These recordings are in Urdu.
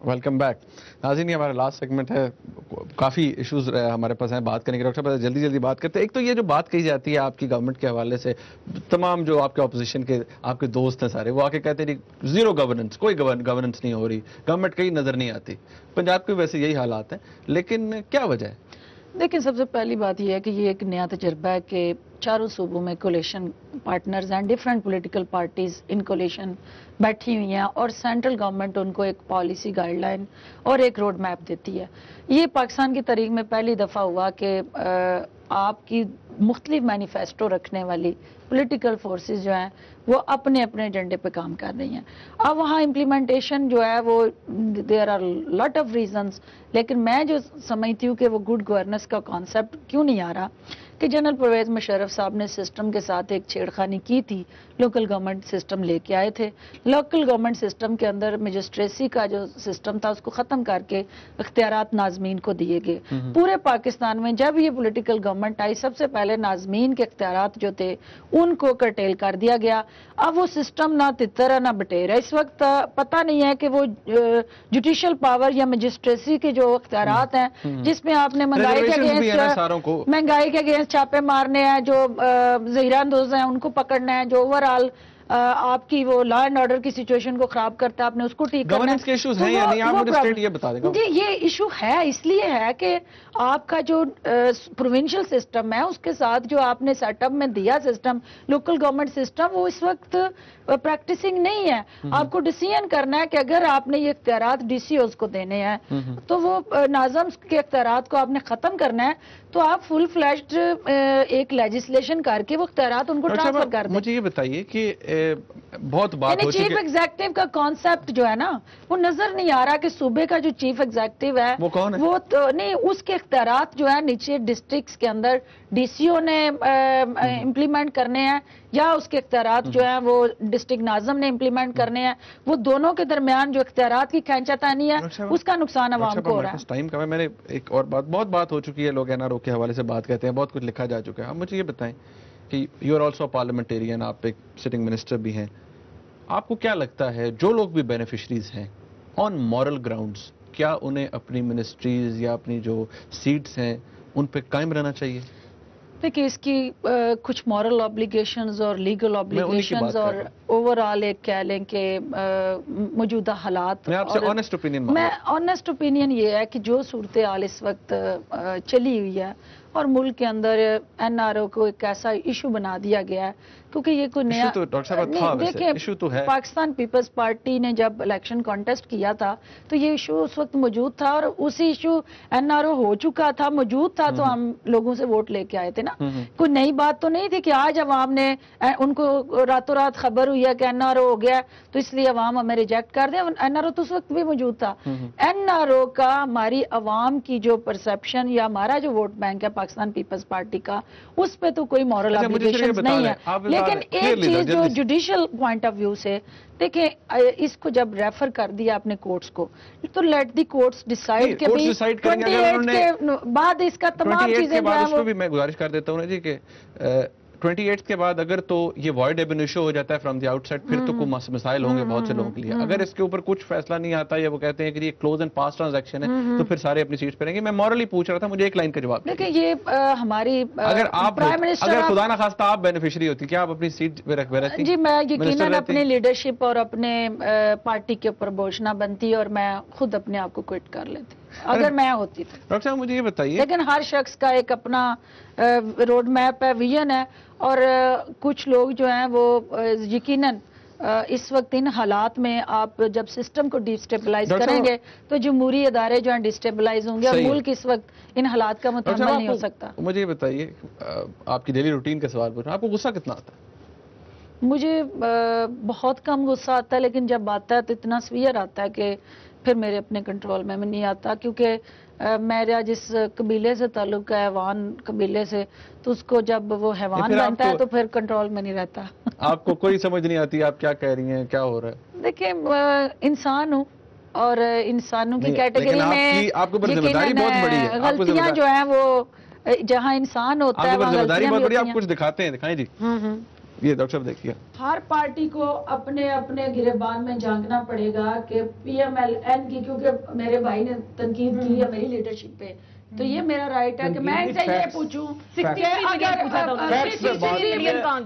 ویلکم بیک ناظرین. یہ ہمارا لاسٹ سیگمنٹ ہے. کافی ایشوز ہمارے پاس ہیں بات کرنے کے. ڈاکٹر صاحب جلدی بات کرتے ہیں. ایک تو یہ جو بات کہی جاتی ہے آپ کی گورنمنٹ کے حوالے سے, تمام جو آپ کے اپوزیشن کے آپ کے دوست ہیں سارے, وہ آ کے کہتے ہیں زیرو گورننس, کوئی گورننس نہیں ہو رہی, گورنمنٹ کہیں نظر نہیں آتی. پنجاب کے ویسے یہی حالات ہیں, لیکن کیا وجہ ہے؟ دیکھیں, سب سے پہلی بات یہ ہے کہ یہ ایک نیا تجربہ ہے کہ چاروں صوبوں میں کولیشن پارٹنرز ہیں, ڈیفرنٹ پولیٹیکل پارٹیز ان کولیشن بیٹھی ہوئی ہیں, اور سینٹرل گورنمنٹ ان کو ایک پالیسی گائیڈ لائن اور ایک روڈ میپ دیتی ہے. یہ پاکستان کی تاریخ میں پہلی دفعہ ہوا کہ آپ کی مختلف مینیفیسٹو رکھنے والی پولیٹیکل فورسز جو ہیں وہ اپنے اپنے ایجنڈے پہ کام کر رہی ہیں. اب وہاں امپلیمنٹیشن جو ہے وہ there are lot of reasons, لیکن میں جو سمجھتی ہوں کہ وہ گڈ گورننس کا کانسیپٹ کیوں نہیں آ رہا کہ جنرل پرویز مشرف صاحب نے سسٹم کے ساتھ ایک چھیڑخانی کی تھی, لوکل گورنمنٹ سسٹم لے کے آئے تھے. لوکل گورنمنٹ سسٹم کے اندر مجسٹریسی کا جو سسٹم تھا اس کو ختم کر کے اختیارات ناظمین کو دیے گئے. پورے پاکستان میں جب یہ پولیٹیکل گورنمنٹ آئی, سب سے پہلے ناظمین کے اختیارات جو تھے ان کو کرٹیل کر دیا گیا. اب وہ سسٹم نہ تتر ہے نہ بٹیر ہے. اس وقت پتہ نہیں ہے کہ وہ جوڈیشل پاور یا مجسٹریسی کے جو اختیارات ہیں, جس میں آپ نے مہنگائی کے اگینسٹ چھاپے مارنے ہیں, جو ظہیر اندوز ہیں ان کو پکڑنا ہے, جو اوورآل آپ کی وہ لا اینڈ آرڈر کی سچویشن کو خراب کرتا ہے, آپ نے اس کو ٹھیک کرنا ہے. گورننس کے ایشوز ہیں یا نہیں, آپ مجھے اسٹیٹ یہ بتا دیں گا. جی, یہ ایشو ہے, اس لیے ہے کہ آپ کا جو پروونشل سسٹم ہے اس کے ساتھ جو آپ نے سیٹ اپ میں دیا سسٹم, لوکل گورنمنٹ سسٹم, وہ اس وقت پریکٹسنگ نہیں ہے. آپ کو ڈیسیژن کرنا ہے کہ اگر آپ نے یہ اختیارات ڈی سی اوز کو دینے ہیں تو وہ ناظم کے اختیارات کو آپ نے ختم کرنا ہے, تو آپ فل فلیشڈ ایک لیجسلیشن کر کے وہ اختیارات ان کو ٹرانسفر کر دیں. مجھے یہ بتائیے کہ بہت بات یعنی چیف ایگزیکٹو کا کانسیپٹ جو ہے نا وہ نظر نہیں آ رہا کہ صوبے کا جو چیف ایگزیکٹو ہے وہ کون ہے, وہ نہیں, اس کے اختیارات جو ہے نیچے ڈسٹرکٹس کے اندر ڈی سی او نے امپلیمنٹ کرنے ہیں, یا اس کے اختیارات جو ہیں وہ ڈسٹرکٹ ناظم نے امپلیمنٹ کرنے ہیں. وہ دونوں کے درمیان جو اختیارات کی کھینچا تانی ہے اس کا نقصان عوام کو ہو رہا ہے. ٹائم کا میں نے ایک اور بہت بات ہو چکی ہے, لوگ این آر او کے حوالے سے بات کہتے ہیں, بہت کچھ لکھا جا چکا ہے. اب مجھے یہ بتائیں کہ یو آر آلسو پارلیمنٹیرین, آپ ایک سٹنگ منسٹر بھی ہیں, آپ کو کیا لگتا ہے جو لوگ بھی بینیفیشریز ہیں آن مورل گراؤنڈز, کیا انہیں اپنی منسٹریز یا اپنی جو سیٹس ہیں ان پہ قائم رہنا چاہیے؟ دیکھیں, اس کی کچھ مورل آبلیگیشنز اور لیگل آبلیگیشنز اور اوورآل ایک کہہ لیں کہ موجودہ حالات, میں آپ سے آنیسٹ اوپینین میں آنیسٹ اوپینین یہ ہے کہ جو صورتحال اس وقت چلی ہوئی ہے اور ملک کے اندر این آر او کو ایک ایسا ایشو بنا دیا گیا ہے, کیونکہ یہ کوئی نیا دیکھیں, پاکستان پیپلز پارٹی نے جب الیکشن کانٹیسٹ کیا تھا تو یہ ایشو اس وقت موجود تھا, اور اسی ایشو این آر او ہو چکا تھا, موجود تھا, تو ہم لوگوں سے ووٹ لے کے آئے تھے نا. کوئی نئی بات تو نہیں تھی کہ آج عوام نے ان کو راتوں رات خبر ہوئی ہے کہ این آر او ہو گیا تو اس لیے عوام ہمیں ریجیکٹ کر دیں. این آر او تو اس وقت بھی موجود تھا. این آر او کا ہماری عوام کی جو پرسپشن یا ہمارا جو ووٹ بینک ہے پاکستان پیپلز پارٹی کا, اس پہ تو کوئی مورل آبلیگیشن نہیں ہے. لیکن ایک چیز جو جوڈیشل پوائنٹ آف ویو سے دیکھیں, اس کو جب ریفر کر دیا اپنے کورٹس کو, تو لیٹ دی کورٹس ڈیسائیڈ کہ 28 کے بعد اس کا تمام چیزیں جو ہے وہ, میں گزارش کر دیتا ہوں جی کہ 28 کے بعد اگر تو یہ وائڈ ایب انیشو ہو جاتا ہے فرام دی آؤٹ سائڈ, پھر تو کوئی مسائل ہوں گے بہت سے لوگوں کے لیے. اگر اس کے اوپر کچھ فیصلہ نہیں آتا یا وہ کہتے ہیں کہ یہ کلوز اینڈ پاس ٹرانزیکشن ہے, تو پھر سارے اپنی سیٹس پہ رہیں گے. میں مورلی پوچھ رہا تھا, مجھے ایک لائن کا جواب دیکھیں. یہ ہماری اگر خدا نہ خواستہ آپ بینیفیشری ہوتی, کیا آپ اپنی سیٹ پہ رہتی؟ جی, میں یقیناً اپنی لیڈرشپ اور اپنے پارٹی کے اوپر بوجھ نہ بنتی اور میں خود اپنے آپ کو کوئٹ کر لیتی اگر میں ہوتی تو. ڈاکٹر صاحب مجھے یہ بتائیے, لیکن ہر شخص کا ایک اپنا روڈ میپ ہے, ویژن ہے, اور کچھ لوگ جو ہیں وہ یقیناً اس وقت ان حالات میں آپ جب سسٹم کو ڈیسٹیبلائز کریں گے تو جمہوری ادارے جو ہیں ڈیسٹیبلائز ہوں گے, اور ملک اس وقت ان حالات کا متحمل نہیں ہو سکتا. مجھے یہ بتائیے, آپ کی ڈیلی روٹین کا سوال پوچھ رہا ہوں, آپ کو غصہ کتنا آتا ہے؟ مجھے بہت کم غصہ آتا ہے, لیکن جب آتا ہے تو اتنا سویئر آتا ہے کہ پھر میرے اپنے کنٹرول میں نہیں آتا, کیونکہ میرا جس قبیلے سے تعلق ہے, حیوان قبیلے سے, تو اس کو جب وہ حیوان بنتا ہے تو پھر کنٹرول میں نہیں رہتا. آپ کو کوئی سمجھ نہیں آتی آپ کیا کہہ رہی ہیں, کیا ہو رہا ہے؟ دیکھیں, انسان ہوں اور انسانوں کی کیٹیگری میں آپ کو ذمہ داری بہت بڑی ہے. غلطیاں جو ہیں وہ جہاں انسان ہوتا ہے وہاں ذمہ داری بہت بڑی ہے. آپ کچھ دکھاتے ہیں, دکھائیں جی. یہ ڈاکٹر صاحب دیکھیے ہر پارٹی کو اپنے اپنے گریبان میں جھانکنا پڑے گا کہ پی ایم ایل این کی، کیونکہ میرے بھائی نے تنقید کی ہے میری لیڈرشپ پہ، تو یہ میرا رائٹ ہے کہ میں ان سے یہ پوچھوں کہ اگر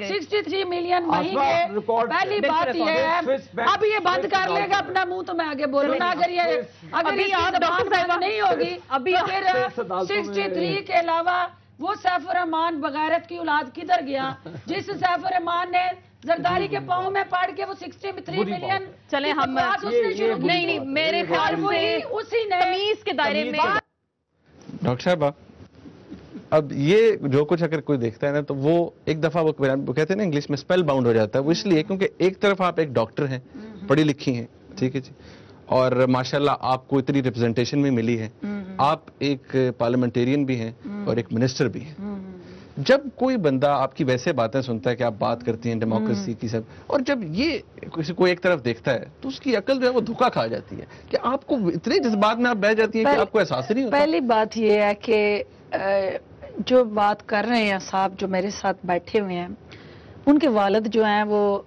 63 ملین وہیں کے، پہلی بات یہ ہے اب یہ بند کر لے گا اپنا منہ تو میں آگے بولوں نا، اگر یہ بند نہیں ہوگی ابھی پھر 63 کے علاوہ وہ سیف الرحمان بغیرت کی اولاد کدھر گیا جس سیف الرحمان نے زرداری کے پاؤں میں پڑ کے وہ 63 ملین چلیں ہم نہیں میرے خیال سے اسی نے تمیز کے دائرے میں ڈاکٹر صاحبہ اب یہ جو کچھ اگر کوئی دیکھتا ہے نا تو وہ ایک دفعہ وہ کہتے ہیں نا انگلش میں اسپیل باؤنڈ ہو جاتا ہے، وہ اس لیے کیونکہ ایک طرف آپ ایک ڈاکٹر ہیں، پڑھی لکھی ہیں، ٹھیک ہے جی، اور ماشاءاللہ آپ کو اتنی ریپرزنٹیشن بھی ملی ہے، آپ ایک پارلیمنٹیرین بھی ہیں اور ایک منسٹر بھی ہیں۔ جب کوئی بندہ آپ کی ویسے باتیں سنتا ہے کہ آپ بات کرتی ہیں ڈیموکریسی کی سب، اور جب یہ کسی کو ایک طرف دیکھتا ہے تو اس کی عقل جو ہے وہ دھوکا کھا جاتی ہے کہ آپ کو اتنے جذبات میں آپ بہ جاتی ہیں کہ آپ کو احساس ہی نہیں ہوتا۔ پہلی بات یہ ہے کہ جو بات کر رہے ہیں صاحب جو میرے ساتھ بیٹھے ہوئے ہیں، ان کے والد جو ہیں وہ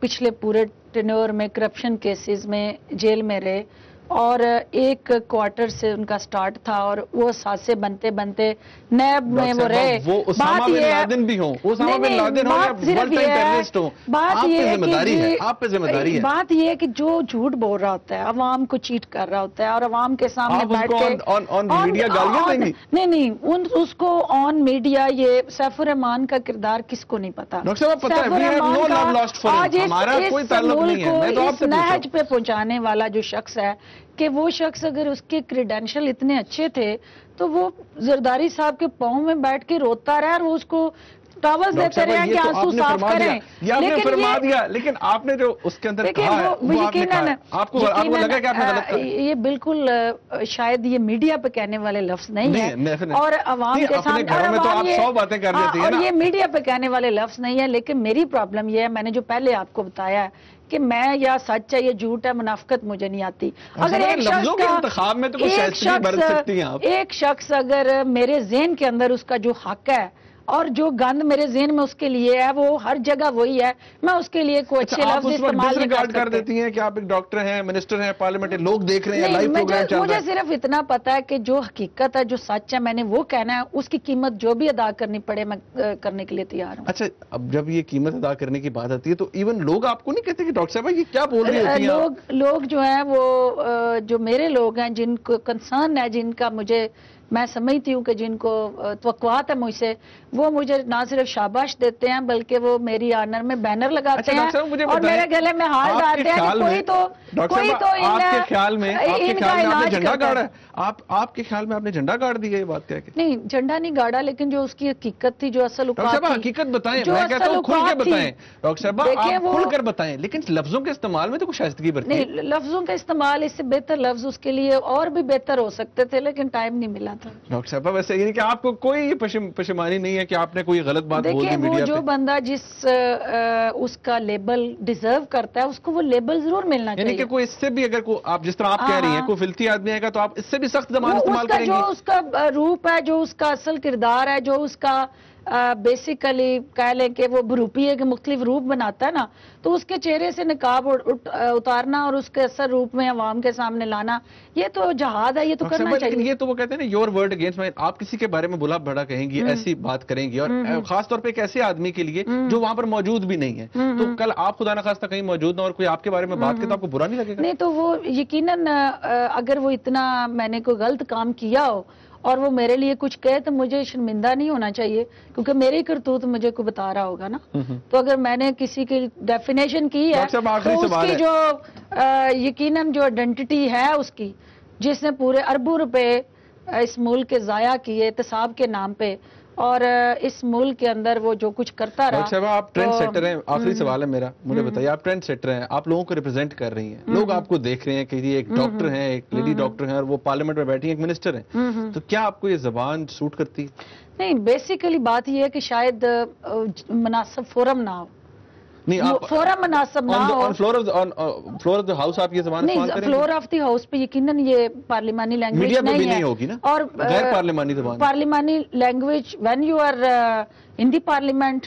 پچھلے پورے ٹینور میں کرپشن کیسز میں جیل میں رہے، اور ایک کوارٹر سے ان کا سٹارٹ تھا اور وہ ساتھ بنتے بنتے نیب میں وہ رہے۔ وہ اسامہ بن لادن بھی ہوں، اسامہ بن لادن ہوں یا ورلڈ ٹائم ٹیررسٹ ہوں، آپ پہ ذمہ داری ہے، آپ پہ ذمہ داری ہے۔ بات یہ ہے کہ جو جھوٹ بول رہا ہوتا ہے، عوام کو چیٹ کر رہا ہوتا ہے اور عوام کے سامنے بیٹھ کے آن میڈیا گالیاں دیں گی؟ نہیں اس کو آن میڈیا، یہ سیف الرحمان کا کردار کس کو نہیں پتا؟ ڈاکٹر صاحب پتہ ہے we have no love lost for him، ہمارا کوئی تعلق نہیں ہے، میں تو آپ سے پوچھ رہا ہوں۔ نہج پہ پہنچانے والا جو شخص ہے کہ وہ شخص اگر اس کے کریڈینشل اتنے اچھے تھے تو وہ زرداری صاحب کے پاؤں میں بیٹھ کے روتا رہا اور وہ اس کو ٹاولز دیتے رہے کہ آنسو صاف کریں، یہ آپ نے فرما دیا، لیکن آپ نے جو اس کے اندر کہا ہے وہ آپ نے کہا، آپ کو لگا کہ آپ نے غلط کہا؟ یہ بالکل شاید یہ میڈیا پہ کہنے والے لفظ نہیں ہیں اور عوام کے سامنے، گھروں میں تو آپ 100 باتیں کر دیتی ہیں نا، اور یہ میڈیا پہ کہنے والے لفظ نہیں ہے، لیکن میری پرابلم یہ ہے، میں نے جو پہلے آپ کو بتایا ہے کہ میں یا سچ ہے یا جھوٹ ہے، منافقت مجھے نہیں آتی۔ اگر ایک لفظوں کے انتخاب میں تو کوئی شائستگی برت سکتی ہیں آپ۔ ایک شخص اگر میرے ذہن کے اندر اس کا جو حق ہے اور جو گند میرے ذہن میں اس کے لیے ہے وہ ہر جگہ وہی ہے، میں اس کے لیے کوئی اچھے لفظ استعمال نہیں کر کر دیتی ہیں کہ آپ ایک ڈاکٹر ہیں، منسٹر ہیں، پارلیمنٹ لوگ دیکھ رہے ہیں، لائیو پروگرام چل رہا ہے۔ مجھے صرف اتنا پتا ہے کہ جو حقیقت ہے، جو سچ ہے، میں نے وہ کہنا ہے، اس کی قیمت جو بھی ادا کرنی پڑے میں کرنے کے لیے تیار ہوں۔ اچھا اب جب یہ قیمت ادا کرنے کی بات آتی ہے تو ایون لوگ آپ کو نہیں کہتے کہ ڈاکٹر صاحب یہ کیا بول رہی ہوتی ہیں؟ لوگ جو ہیں وہ جو میرے لوگ ہیں جن کو کنسرن ہے، جن کا مجھے میں سمجھتی ہوں کہ جن کو توقعات ہے مجھ سے، وہ مجھے نہ صرف شاباش دیتے ہیں بلکہ وہ میری آنر میں بینر لگاتے ہیں اور میرے گلے میں ہار ڈالتے ہیں کہ کوئی تو آپ کے خیال میں آپ نے جھنڈا گاڑا ہے، آپ کے خیال میں آپ نے جھنڈا گاڑ دیا یہ بات کہہ کے؟ نہیں جھنڈا نہیں گاڑا، لیکن جو اس کی حقیقت تھی، جو اصل ڈاکٹر صاحب حقیقت بتائیں، میں کہتا ہوں کھل کے بتائیں ڈاکٹر صاحب، آپ کھل کر بتائیں، لیکن لفظوں کے استعمال میں تو کچھ شائستگی برتی ہے۔ نہیں لفظوں کا استعمال، اس سے بہتر لفظ اس کے لیے اور بھی بہتر ہو سکتے تھے لیکن ٹائم نہیں ملا تھا۔ ڈاکٹر صاحب ویسے یعنی کہ آپ کو کوئی پشیمانی نہیں ہے کہ آپ نے کوئی غلط بات بول دی میڈیا پہ؟ دیکھیں وہ جو بندہ اس کا لیبل ڈیزرو کرتا ہے اس کو وہ لیبل ضرور ملنا چاہیے، یعنی کہ کوئی اس سے بھی اگر آپ جس طرح آپ کہہ رہی ہیں کوئی فلتی آدمی آئے گا تو آپ اس سے بھی سخت زبان استعمال کریں گے؟ جو اس کا روپ ہے، جو اس کا اصل کردار ہے، جو اس کا بیسیکلی کہہ لیں کہ وہ بروپیے کے مختلف روپ بناتا ہے نا، تو اس کے چہرے سے نقاب اتارنا اور اس کے اثر روپ میں عوام کے سامنے لانا، یہ تو جہاد ہے، یہ تو کرنا چاہیے۔ لیکن یہ تو وہ کہتے ہیں نا یور ورڈ اگینسٹ مائن، آپ کسی کے بارے میں بلا بڑا کہیں گی، ایسی بات کریں گی، اور خاص طور پہ ایک ایسے آدمی کے لیے جو وہاں پر موجود بھی نہیں ہے، تو کل آپ خدا نخواستہ کہیں موجود نہ اور کوئی آپ کے بارے میں بات کرے تو آپ کو برا نہیں لگے گا؟ نہیں تو وہ یقیناً اگر وہ اتنا میں نے کوئی غلط کام کیا ہو اور وہ میرے لیے کچھ کہے تو مجھے شرمندہ نہیں ہونا چاہیے، کیونکہ میری کرتوت مجھے کو بتا رہا ہوگا نا۔ تو اگر میں نے کسی کی ڈیفینیشن کی ہے تو اس کی جو یقیناً جو آئیڈینٹی ہے اس کی، جس نے پورے اربوں روپے اس ملک کے ضائع کیے احتساب کے نام پہ، اور اس ملک کے اندر وہ جو کچھ کرتا رہا۔ ڈاکٹر صاحب آپ ٹرینڈ سیٹر ہیں، آخری سوال ہے میرا، مجھے بتائیے آپ ٹرینڈ سیٹر ہیں، آپ لوگوں کو ریپرزینٹ کر رہی ہیں، لوگ آپ کو دیکھ رہے ہیں کہ یہ ایک ڈاکٹر ہیں، ایک لیڈی ڈاکٹر ہیں اور وہ پارلیمنٹ میں بیٹھی ہیں، ایک منسٹر ہیں، تو کیا آپ کو یہ زبان سوٹ کرتی؟ نہیں بیسیکلی بات یہ ہے کہ شاید مناسب فورم نہ ہو، فورم مناسب نہ ہو، فلور آف دی ہاؤس آپ یہ زبان استعمال کریں گے؟ فلور آف دی ہاؤس پہ یقیناً یہ پارلیمانی لینگویج نہیں ہوگی نا، اور غیر پارلیمانی زبان، پارلیمانی language when you are in the parliament